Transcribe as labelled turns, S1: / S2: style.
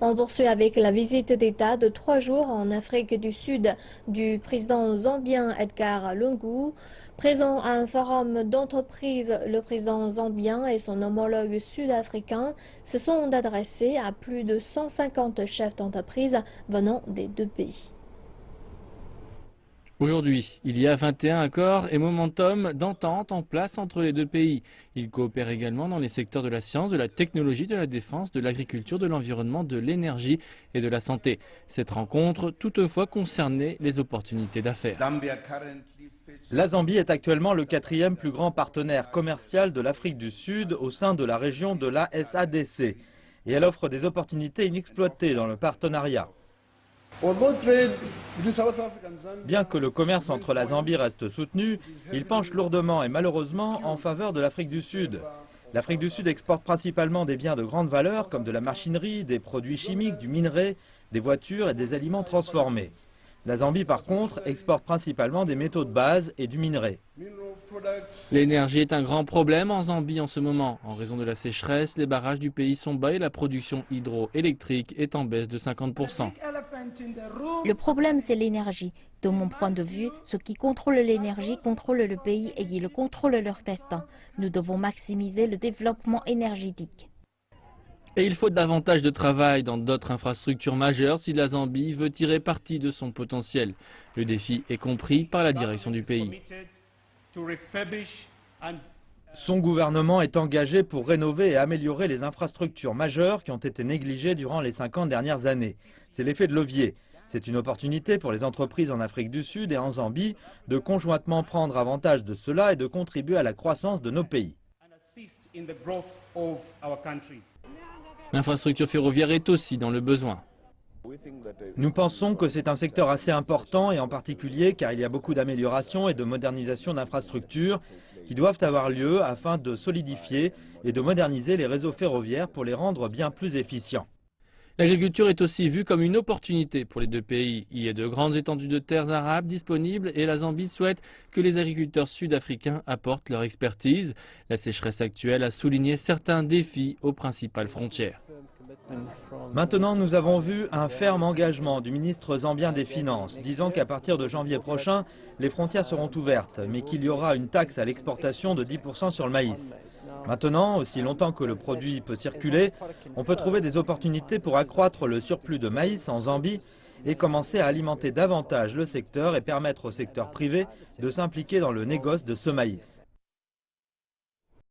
S1: On poursuit avec la visite d'État de 3 jours en Afrique du Sud du président zambien Edgar Lungu. Présent à un forum d'entreprise, le président zambien et son homologue sud-africain se sont adressés à plus de 150 chefs d'entreprise venant des deux pays.
S2: Aujourd'hui, il y a 21 accords et momentum d'entente en place entre les deux pays. Ils coopèrent également dans les secteurs de la science, de la technologie, de la défense, de l'agriculture, de l'environnement, de l'énergie et de la santé. Cette rencontre, toutefois, concernait les opportunités d'affaires.
S3: La Zambie est actuellement le quatrième plus grand partenaire commercial de l'Afrique du Sud au sein de la région de la SADC. Et elle offre des opportunités inexploitées dans le partenariat. Bien que le commerce entre la Zambie reste soutenu, il penche lourdement et malheureusement en faveur de l'Afrique du Sud. L'Afrique du Sud exporte principalement des biens de grande valeur comme de la machinerie, des produits chimiques, du minerai, des voitures et des aliments transformés. La Zambie, par contre, exporte principalement des métaux de base et du minerai.
S2: L'énergie est un grand problème en Zambie en ce moment. En raison de la sécheresse, les barrages du pays sont bas et la production hydroélectrique est en baisse de 50%.
S4: Le problème, c'est l'énergie. De mon point de vue, ceux qui contrôlent l'énergie contrôlent le pays et ils contrôlent leur destin. Nous devons maximiser le développement énergétique.
S2: Et il faut davantage de travail dans d'autres infrastructures majeures si la Zambie veut tirer parti de son potentiel. Le défi est compris par la direction du pays.
S3: Son gouvernement est engagé pour rénover et améliorer les infrastructures majeures qui ont été négligées durant les 50 dernières années. C'est l'effet de levier. C'est une opportunité pour les entreprises en Afrique du Sud et en Zambie de conjointement prendre avantage de cela et de contribuer à la croissance de nos pays.
S2: L'infrastructure ferroviaire est aussi dans le besoin.
S3: Nous pensons que c'est un secteur assez important et en particulier car il y a beaucoup d'améliorations et de modernisation d'infrastructures qui doivent avoir lieu afin de solidifier et de moderniser les réseaux ferroviaires pour les rendre bien plus efficients.
S2: L'agriculture est aussi vue comme une opportunité pour les deux pays. Il y a de grandes étendues de terres arables disponibles et la Zambie souhaite que les agriculteurs sud-africains apportent leur expertise. La sécheresse actuelle a souligné certains défis aux principales frontières.
S3: Maintenant, nous avons vu un ferme engagement du ministre zambien des Finances, disant qu'à partir de janvier prochain, les frontières seront ouvertes, mais qu'il y aura une taxe à l'exportation de 10% sur le maïs. Maintenant, aussi longtemps que le produit peut circuler, on peut trouver des opportunités pour accroître le surplus de maïs en Zambie et commencer à alimenter davantage le secteur et permettre au secteur privé de s'impliquer dans le négoce de ce maïs.